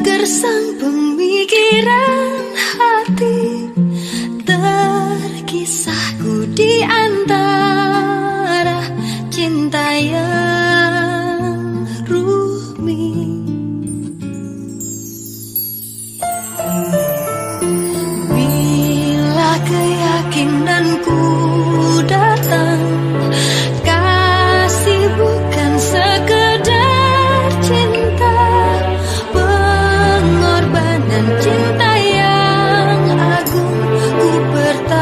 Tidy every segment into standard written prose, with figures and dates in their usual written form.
gersang pemikiran hati, terkisahku di antara cinta yang rumit. Bila keyakinanku datang, kasih bukan sekedar cinta, pengorbanan cinta yang agung ku pertaruhkan.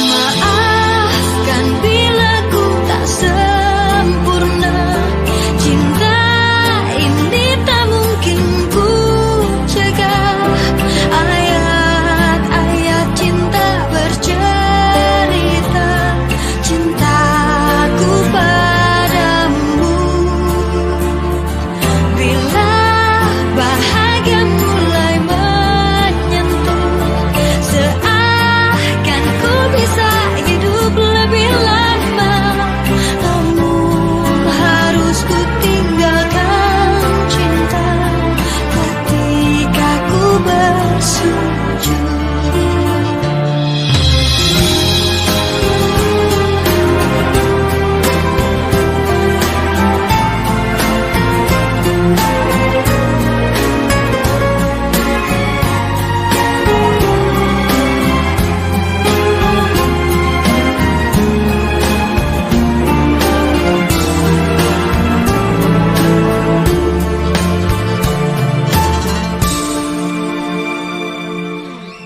Maafkan bila ku tak sempurna, cinta ini tak mungkin ku cegah. Ayat-ayat cinta bercerita cintaku padamu. Bila bahagia mulai menyentuh, seakan ku bisa hidup lebih lama. Namun harus ku tinggalkan cinta ketika ku bersujud.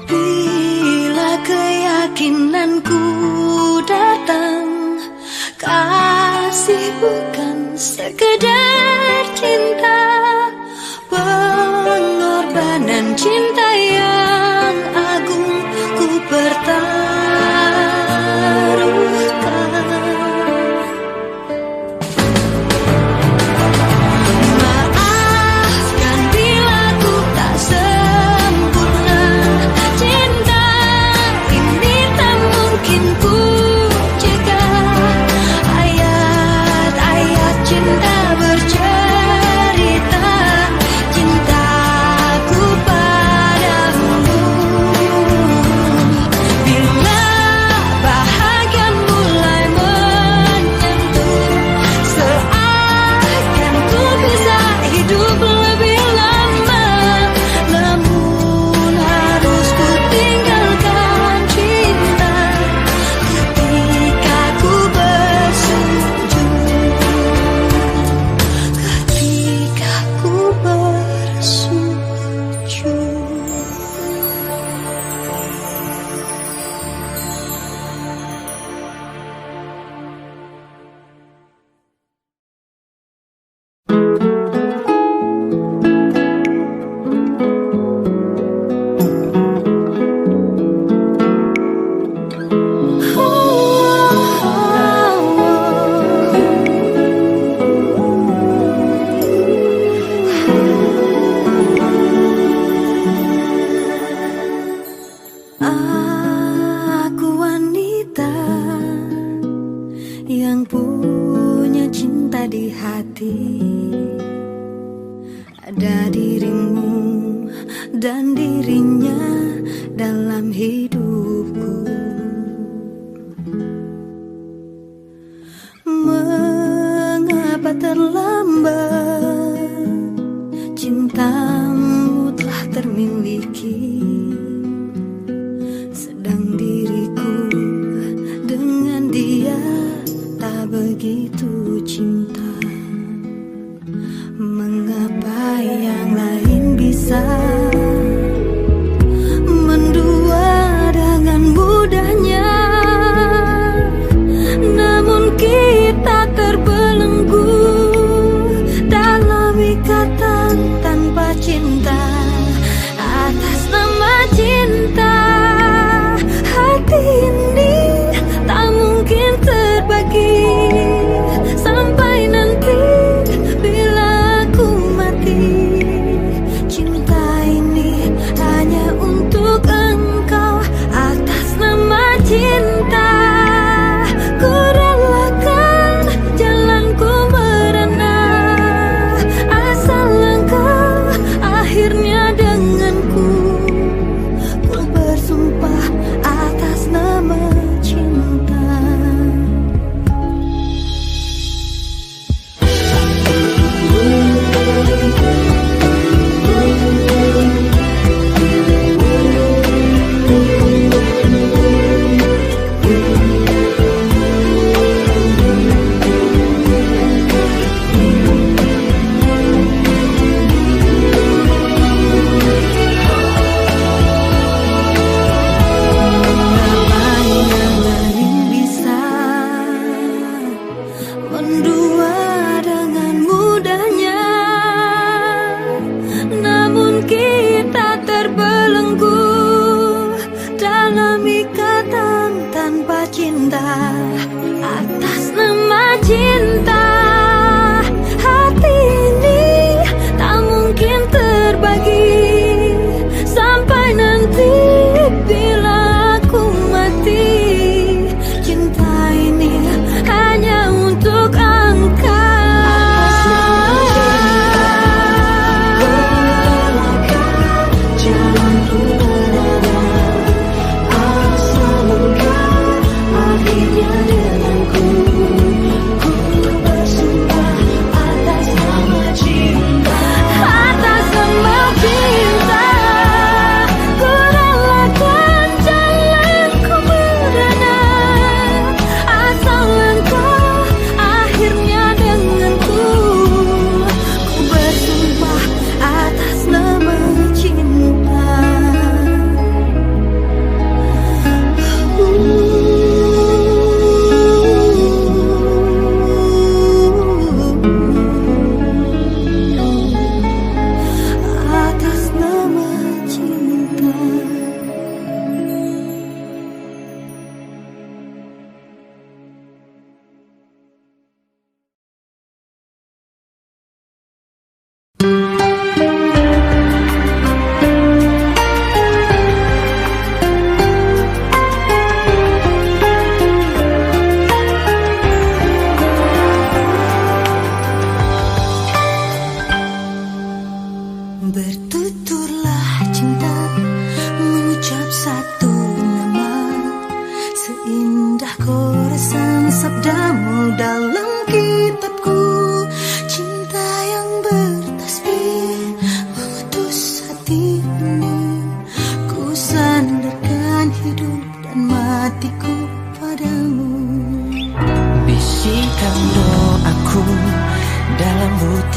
Bila keyakinanku datang, kasih bukan sekedar cinta, pengorbanan cinta yang agung ku pertaruhkan. Maafkan bila ku tak sempurna, cinta ini tak mungkin ku cegah. Ayat-ayat cinta bercerita cintaku padamu. Bila bahagia mulai menyentuh, seakan ku bisa hidup lebih lama. Namun harus ku tinggalkan cinta ketika ku bersujud. Ketika ku bersujud. Aku wanita yang punya cinta di hati. Ada dirimu dan dirinya dalam hidupku. Mengapa terlambat, cintamu telah termiliki, sedang diriku dengan dia tak begitu cinta. Mengapa yang lain bisa mendua dengan mudah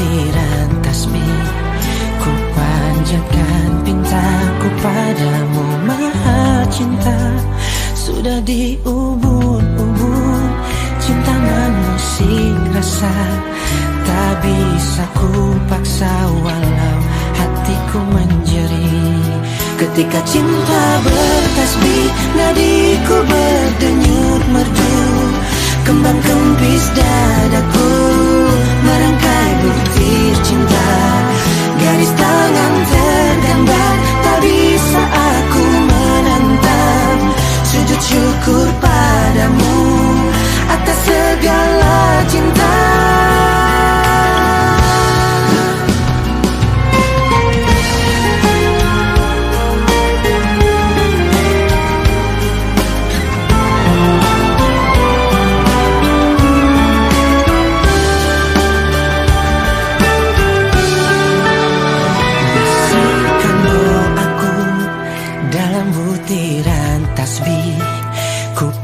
butiran tasbih, ku panjatkan pintaku padamu maha cinta. Sudah diubun-ubun cinta mengusik rasa, tak bisa ku paksa walau hatiku menjerit. Ketika cinta bertasbih, nadiku berdenyut merdu, kembang kempis dadaku merangkai butir cinta. Garis tangan tergambar, tak bisa aku menentang. Sujud syukur padamu atas segala cinta.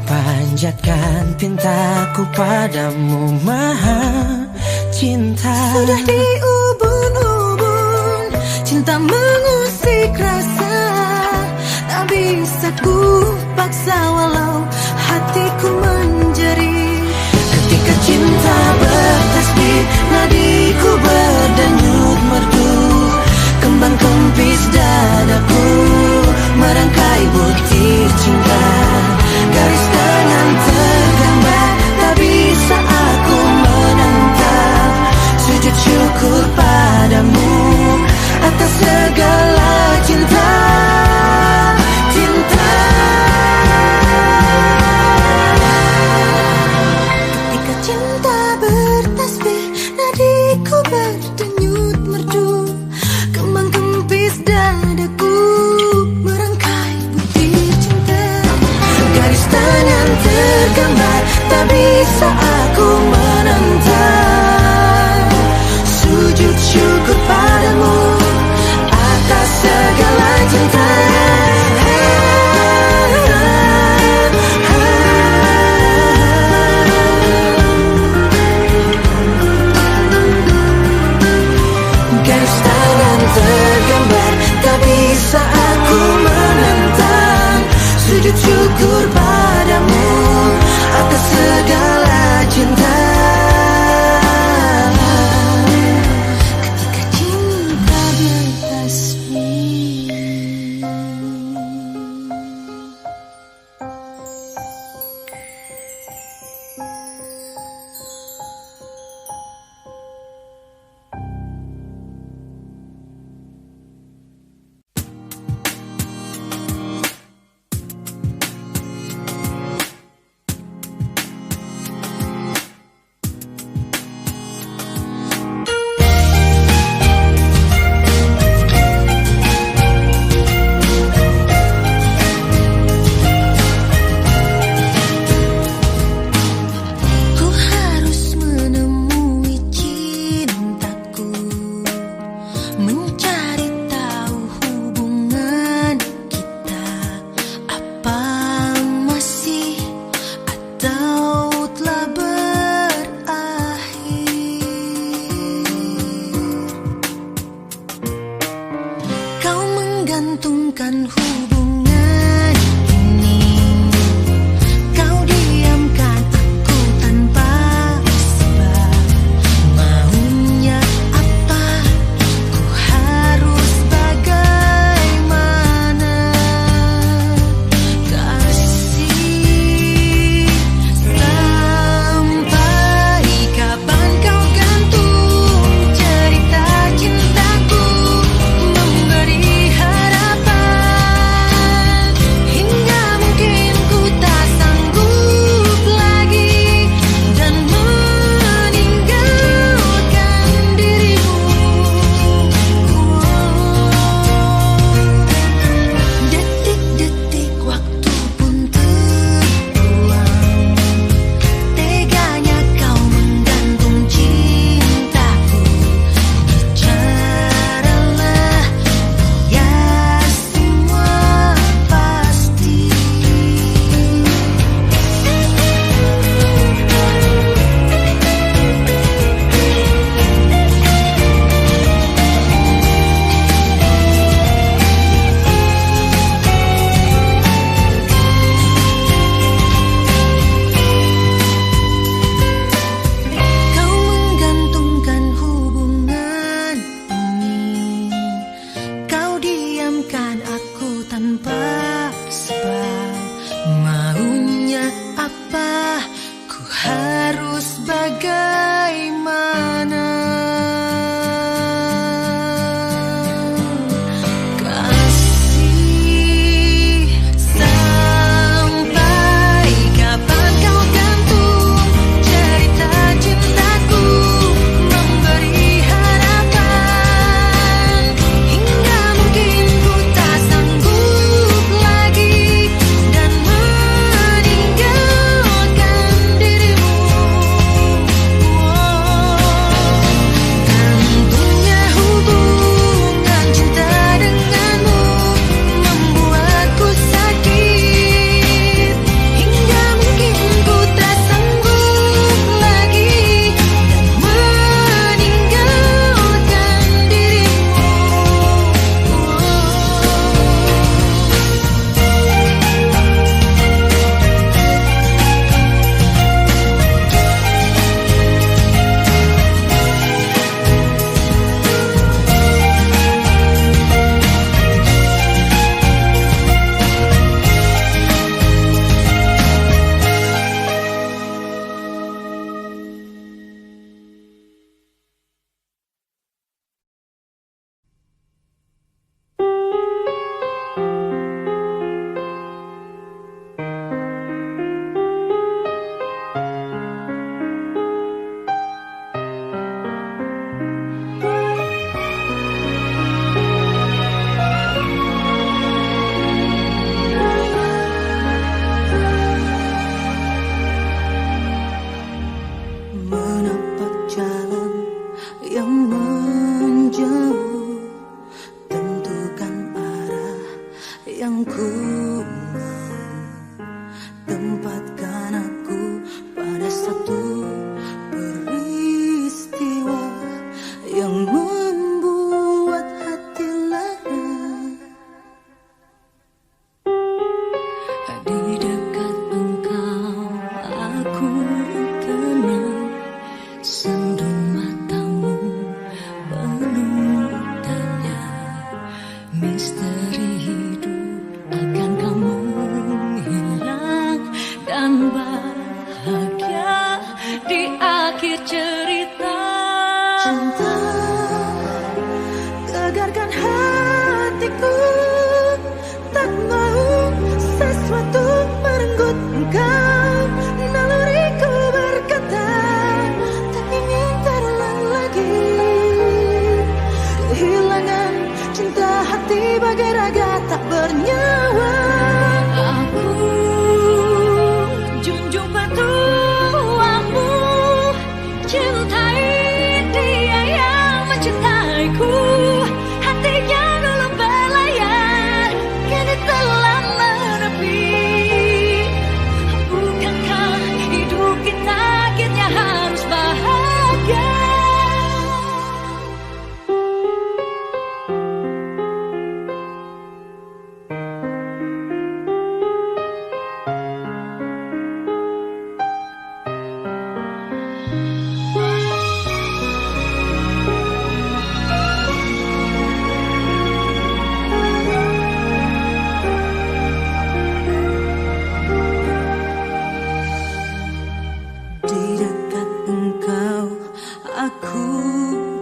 Panjatkan pintaku padamu maha cinta. Sudah diubun-ubun cinta mengusik rasa, tak bisa ku paksa walau hatiku menjerit. Ketika cinta bertasbih, nadiku berdenyut merdu, kembang kempis dadaku merangkai butir cinta. Garis tangan tergambar, tak bisa aku menentang. Sujud syukur padamu atas segala cinta. Cinta. Ketika cinta bertasbih, nadiku berdenyut merdu, kembang kempis dadaku merangkai butir cinta. Garis tangan tergambar, tak bisa aku menentang. Sujud syukur padamu atas segala cinta. Garis tangan tergambar, tak bisa aku menentang. Sujud syukur padamu atas segala cinta. Ketika cinta bertasbih. Menggantungkan hubungan ini, kau diamkan aku tanpa sebab. Maunya apa, ku harus bagaimana. Kasih, sampai kapan kau gantung cerita cintaku, memberi harapan.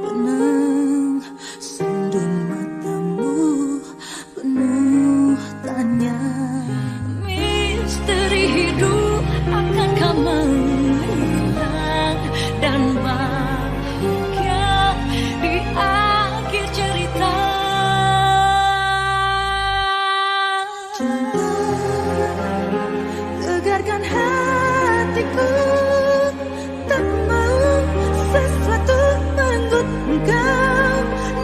tenang, sendu matamu penuh tanya. Misteri hidup akankah menghilang dan bahagia di akhir cerita. Cinta tegarkan hatiku, tak mau sesuatu menggut engkau.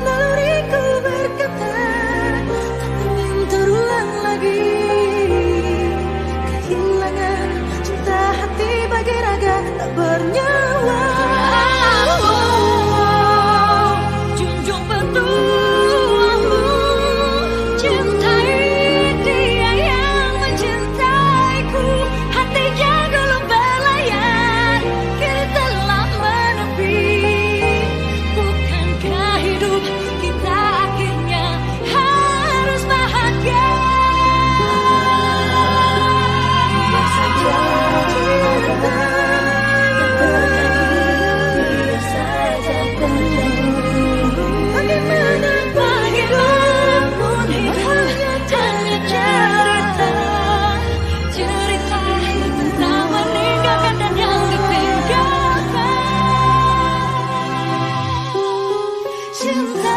Naluriku berkata, tak ingin terulang lagi kehilangan cinta hati bagai raga tak bernyawa. Junjung petuamu, cintai dia yang mencintaiku. Hatinya belum berlayar, kini telah menepi. Bukankah hidup kita akhirnya harus bahagia? Biar saja cinta yang terjadi, biar saja terjadi. Bagaimanapun hidup hanya cerita, cerita tentang meninggalkan dan yang ditinggalkan. Cinta.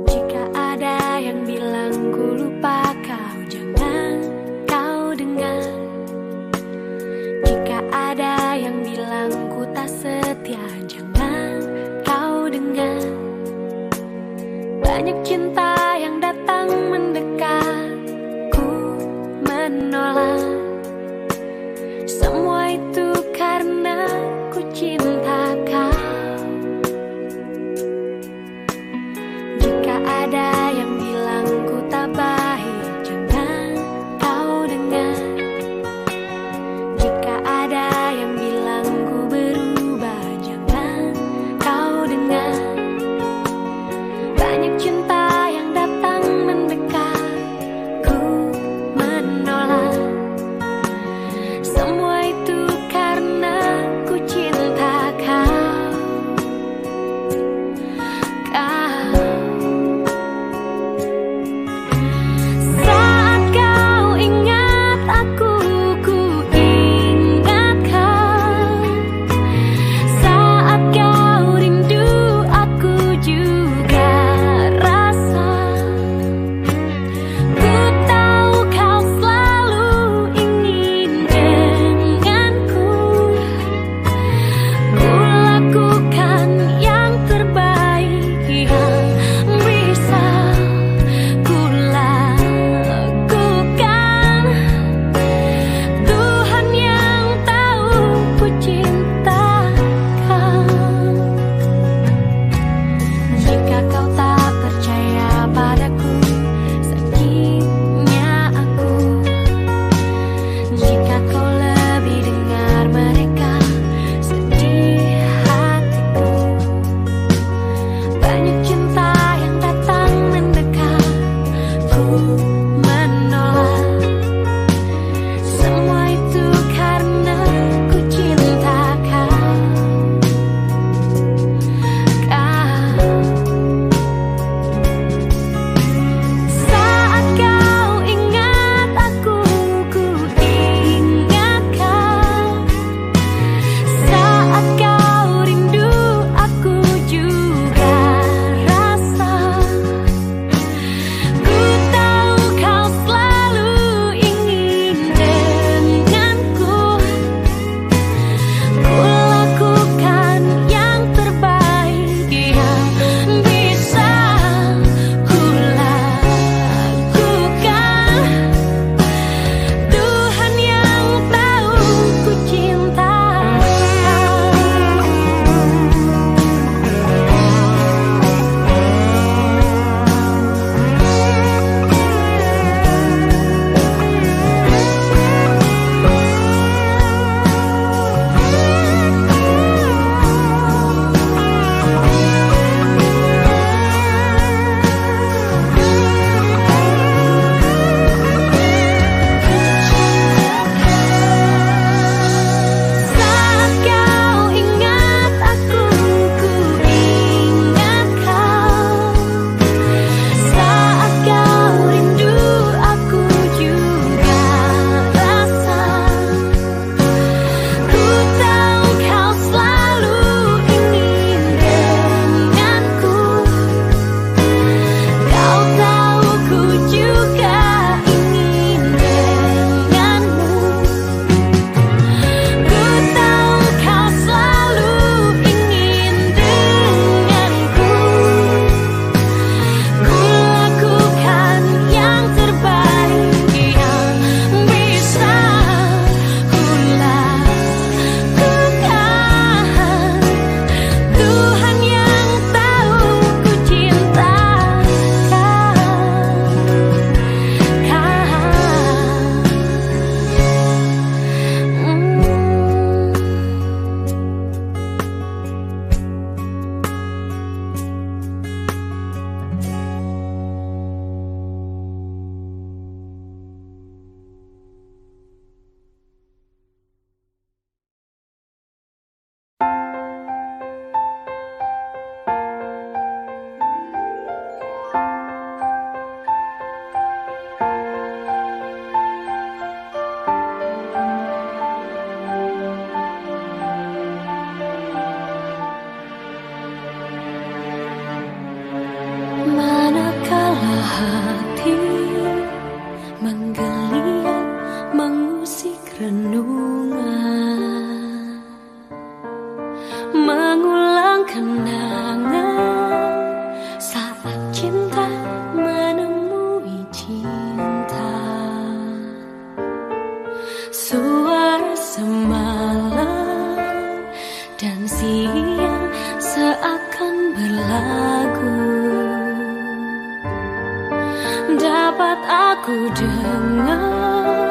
Jika ada yang bilang ku lupa kau, jangan kau dengar. Jika ada yang bilang ku tak setia, jangan kau dengar. Banyak cinta yang datang mendekat, ku menolak. Semua itu karena ku cinta kau. Jika ada yang bilang ku tak baik, jangan kau dengar. Jika ada yang bilang ku berubah, jangan kau dengar. Banyak cinta yang datang renungan, mengulang kenangan saat cinta menemui cinta. Suara semalam dan siang seakan berlagu, dapat aku dengar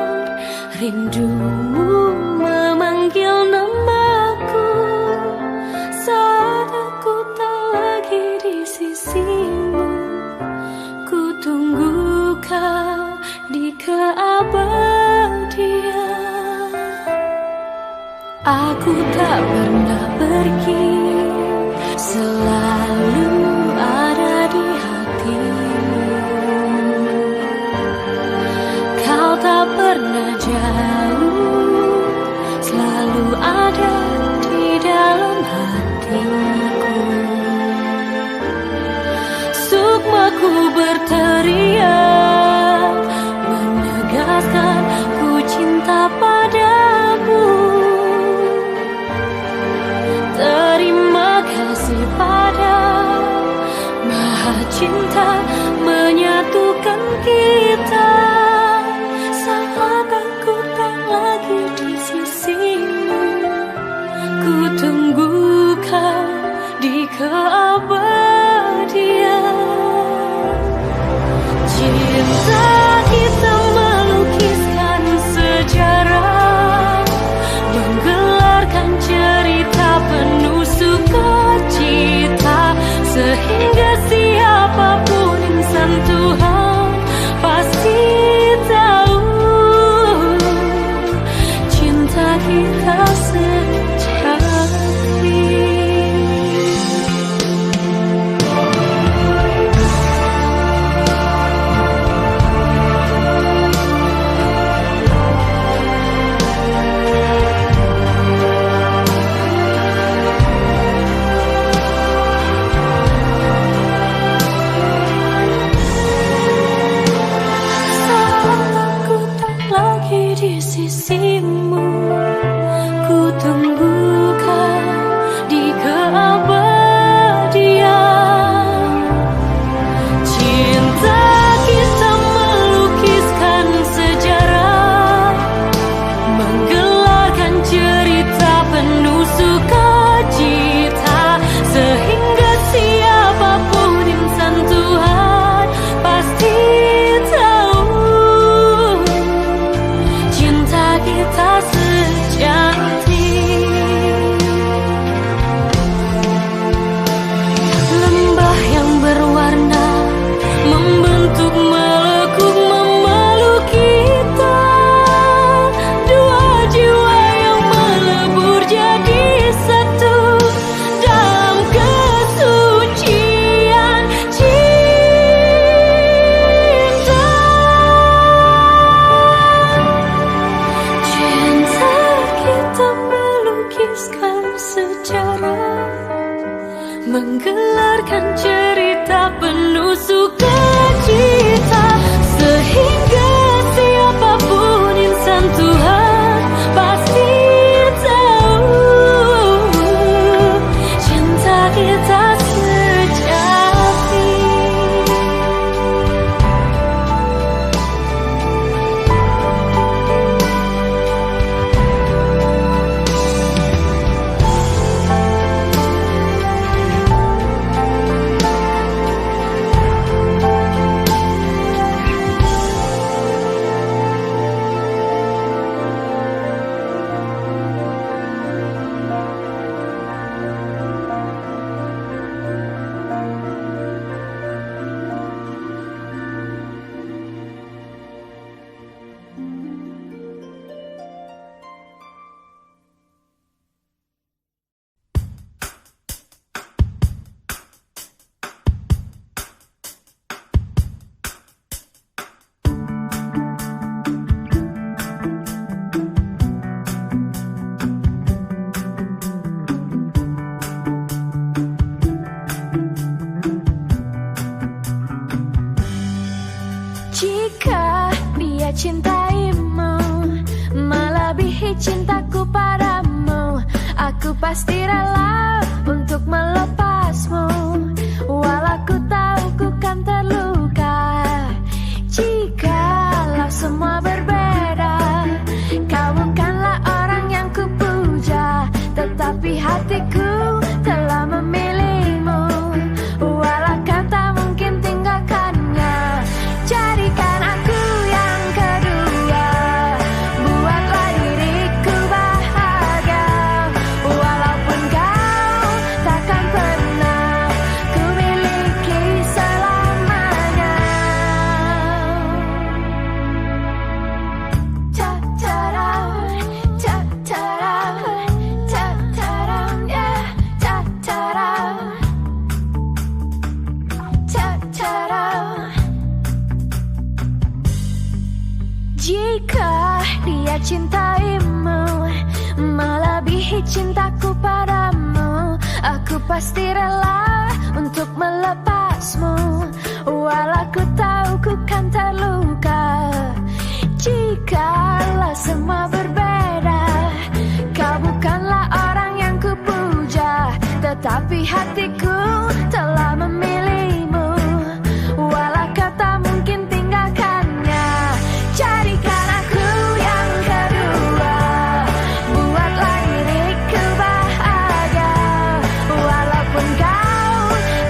rindumu memanggil namaku saat aku tak lagi di sisimu. Ku tunggu kau di keabadian. Aku tak pernah pergi, selalu ada di hatimu. Kau tak pernah jauh, selalu ada di dalam hatiku. Sukmaku berteriak, menegaskan ku cinta padamu. Terima kasih pada Maha Cinta menyatukan kita saat aku tak lagi di sisimu. Ku tunggu kau di keabadian. Cinta kita melukiskan sejarah, menggelarkan cerita penuh sukacita, sehingga siapapun insan Tuhan pasti tahu cinta kita sejati. Di sisimu, ku tunggu kau di keabadian. Cinta kita melukiskan sejarah, menggelarkan cerita penuh sukacita, sehingga siapapun insan Tuhan pasti kita sejati. Lembah yang berwarna membentuk melekuk memeluk kita, dua jiwa yang melebur jadi satu dalam kesucian cinta. Kita melukiskan sejarah, menggelarkan cerita penuh sukacita, sehingga siapapun insan Tuhan pasti tahu cinta kita sejati. cintaku padamu. Aku pasti rela untuk melepasmu, walau ku tahu ku kan terluka. Jikalau semua berbeda, kau bukanlah orang yang ku puja, tetapi hatiku telah memilihmu. Walau kata mungkin tinggalkannya, jadikan aku yang kedua. Buatlah diriku bahagia, walaupun kau takkan pernah ku miliki selamanya. Ta-ta-da, ta-ta-da, ta-ta-da, yeah, ta-ta-da, ta-ta-da. Jika dia cintaimu melebihi cintaku padamu, aku pasti rela untuk melepasmu, walau ku tahu ku kan terluka. Jikalau semua berbeda, kau bukanlah orang yang ku puja, tetapi hatiku telah memilihmu. Walau kata mungkin tinggalkannya, jadikan aku yang kedua. Buatlah diriku bahagia, walaupun kau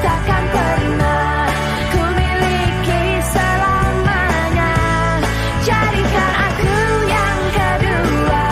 takkan pernah ku miliki selamanya. Jadikan aku yang kedua.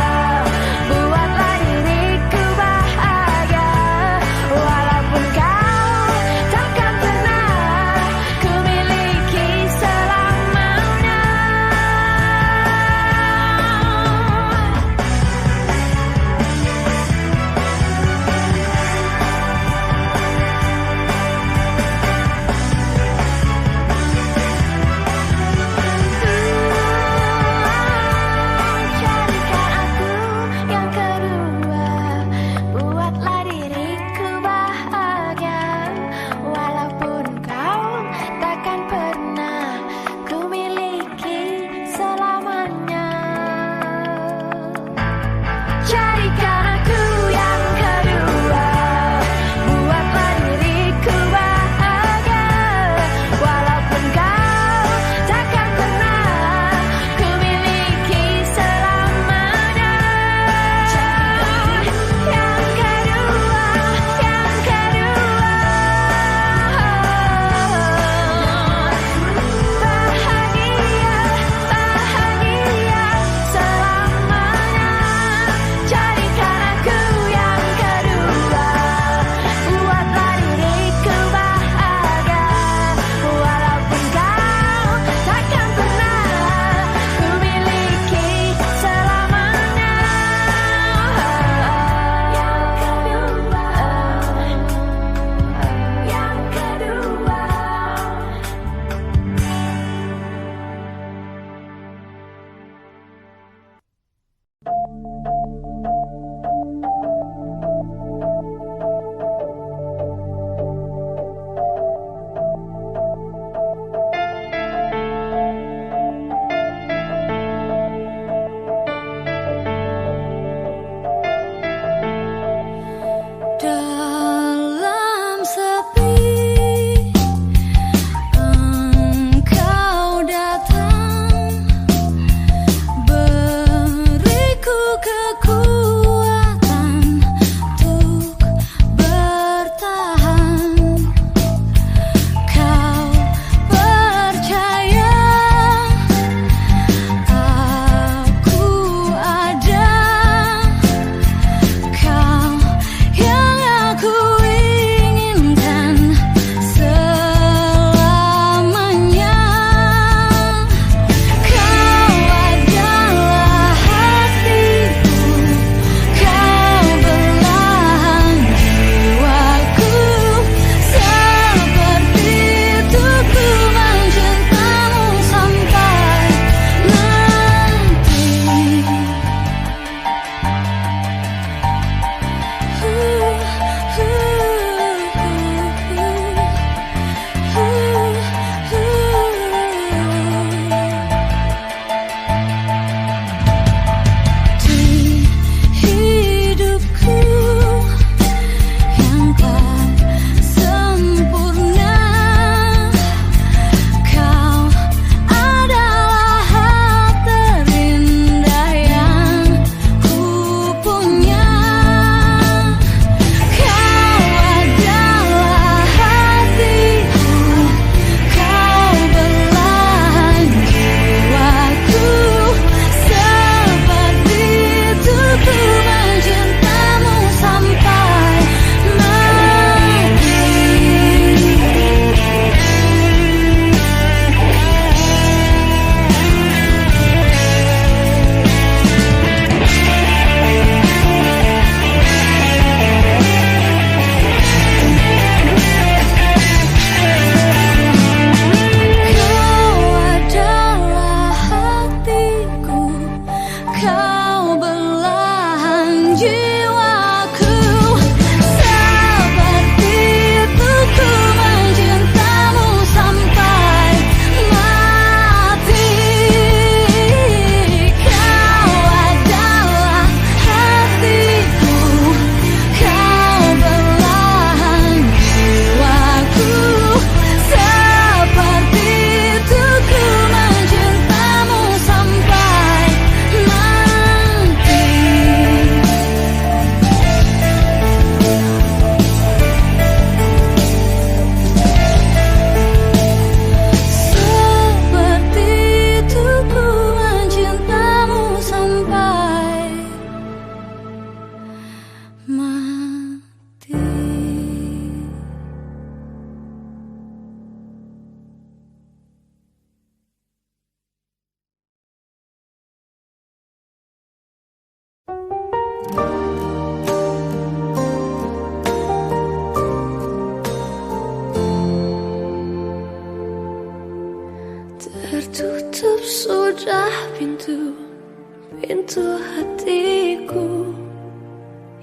pintu hatiku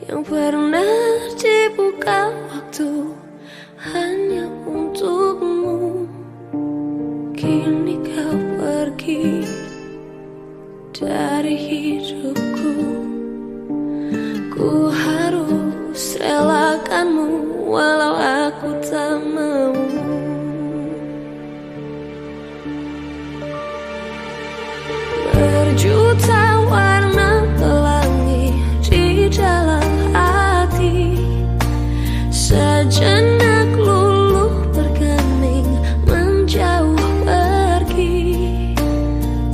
yang pernah dibuka waktu hanya untukmu. Kini kau pergi dari hidupku. Ku harus relakanmu walau aku tak mau. Berjuta warna pelangi di dalam hati, sejenak luluh bergeming menjauh pergi.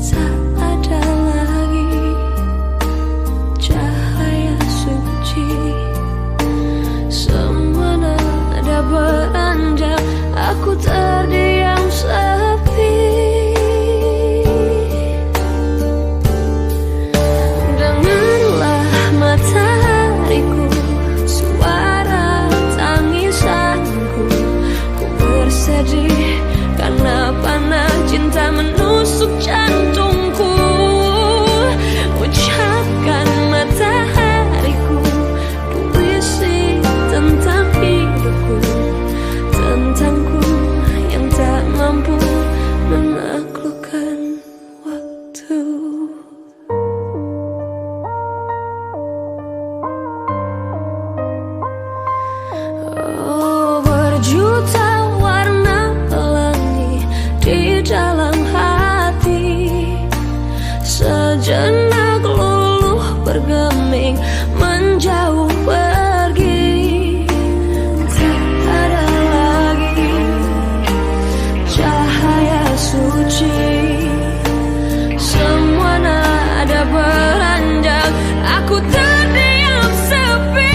Tak ada lagi cahaya suci, semua nada beranjak, aku terdiam sepi. Matahariku, suara tangisanku, ku bersedih karena panah cinta menusuk jantungku. Ucapkan matahariku, puisi tentang hidupku, tentangku yang tak mampu menaklukkan waktu. Berjuta warna pelangi di dalam hati, sejenak luluh bergeming menjauh pergi. Tak ada lagi cahaya suci, semua nada beranjak, aku terdiam sepi.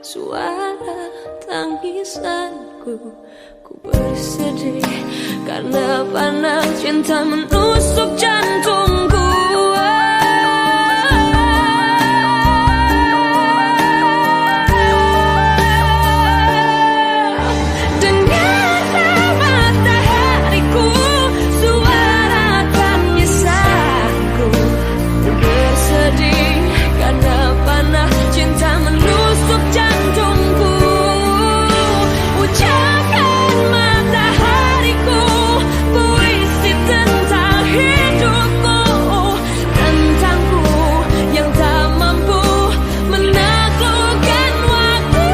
Suara tangisanku, ku bersedih karena panah cinta menusuk jantungku. Dengarlah matahariku, suara tangisanku, ku bersedih karena panah cinta menusuk jantungku. Ucapkan matahariku, puisi tentang hidupku, tentangku yang tak mampu menaklukkan waktu.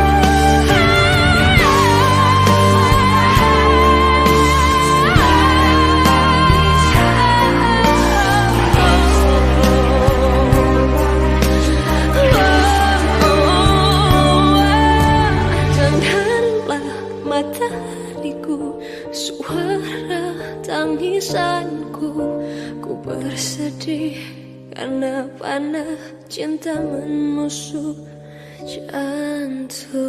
Dengarlah matahariku, suara tangisanku, ku bersedih karena panah cinta menusuk jantungku.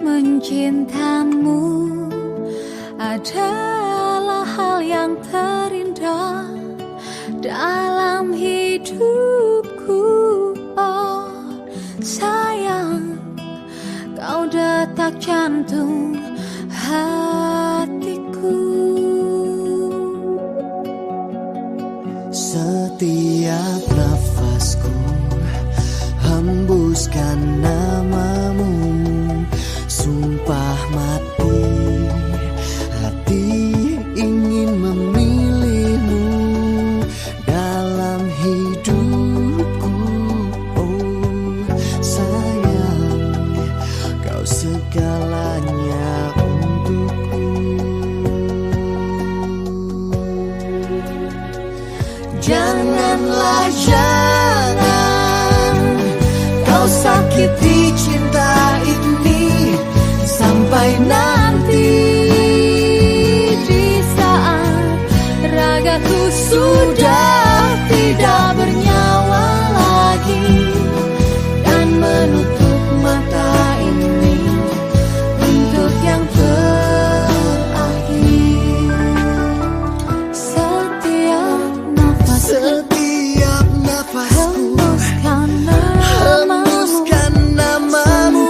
Mencintamu adalah hal yang terindah dalam hidupku. Oh sayang, kau detak jantung hatiku. Setiap nafasku hembuskan namamu, sumpah mati hati ingin memilihmu dalam hidupku. Oh sayang, kau segalanya Janganlah, jangan kau sakiti cinta ini sampai nanti di saat ragaku sudah tidak bernyawa lagi dan menutup mata ini untuk yang terakhir. Setiap nafas Setiap nafasku hembuskan namamu,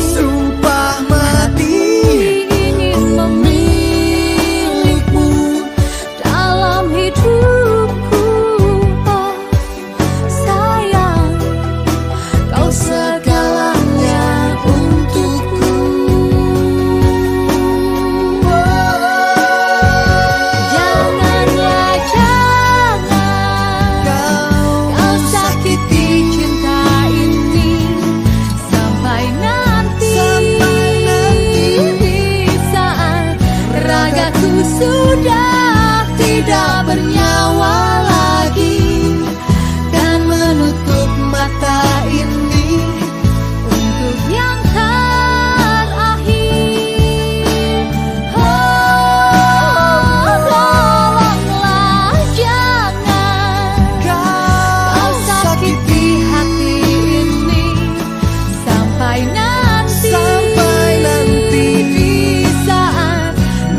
sumpah mati ingin memilikimu dalam hidupku. Oh sayang, kau segalanya untukku. Janganlah, jangan kau sakiti cinta ini sampai nanti di saat ragaku sudah tidak bernyawa lagi dan menutup mata ini untuk yang terakhir. Oh, tolonglah jangan kau sakiti hati ini sampai nanti di saat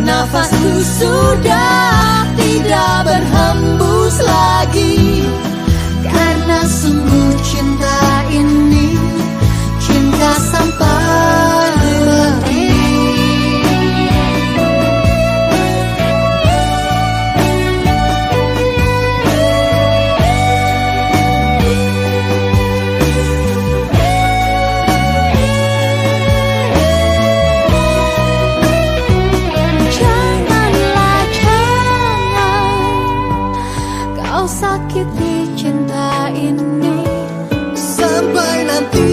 nafasku sudah tidak berhembus lagi. karena sungguh cinta ini cinta sampai mati. Janganlah, jangan kau sakiti cinta ini Sampai nanti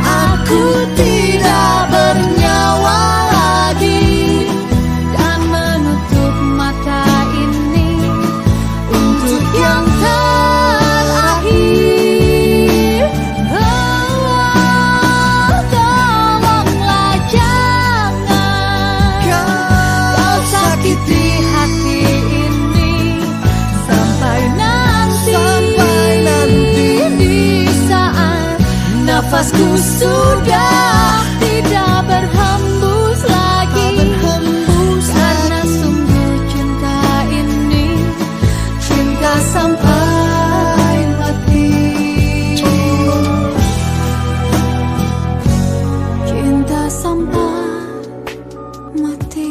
aku tidak bernyawa lagi dan menutup mata ini untuk yang terakhir. Oh, tolonglah jangan kau sakiti hati ini sampai nanti di saat nafasku sudah tidak berhembus lagi. Karena sungguh cinta ini cinta sampai mati. Cinta sampai mati.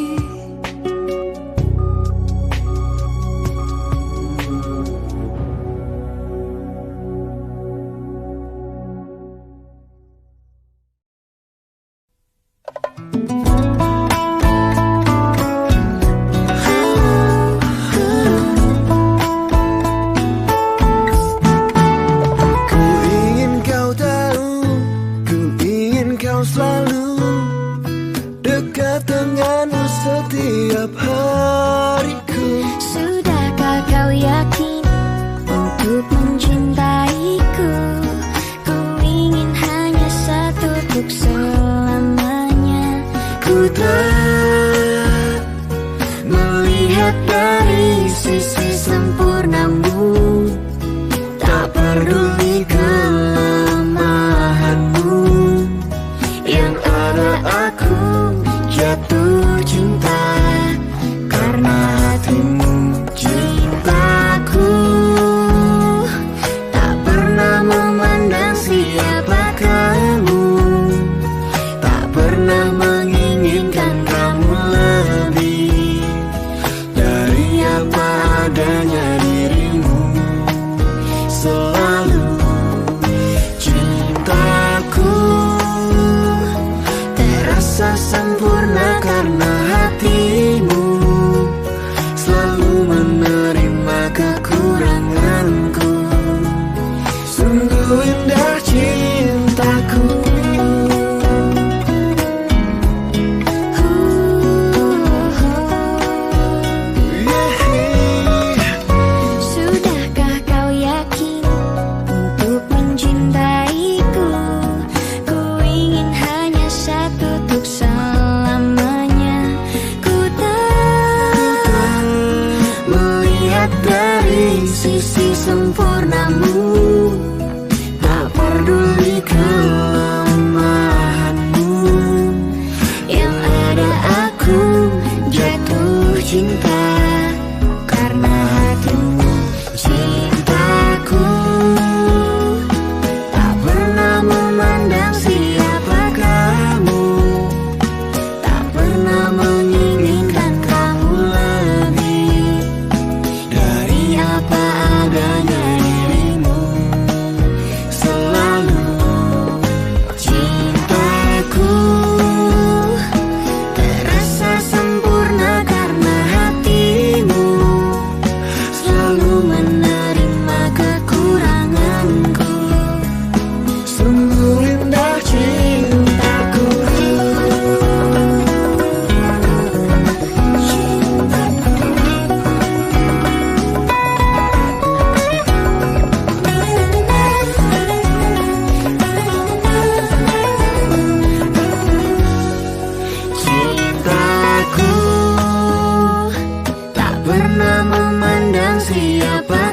ku ingin kau tahu, ku ingin kau selalu dekat denganmu setiap hariku. Sudahkah kau yakin untuk mencintaiku? Ku ingin hanya satu untuk selamanya. Ku tak melihat dari sisi sempurnamu, tak peduli kelemahanmu. Yang ada aku jatuh cinta karena hatimu cintaku. Tak pernah memandang siapa kamu, tak pernah menginginkan kamu lebih dari apa ada sempurnamu, tak peduli kelemahanmu. Yang ada aku jatuh cinta karena hatimu. Cintaku tak pernah memandang siapa kamu, tak pernah menginginkan kamu lebih dari apa adanya dirimu. Selalu cintaku terasa sempurna karena hatimu selalu menerima kekuranganku. Sungguh indah cintaku. Cintaku tak pernah memandang siapa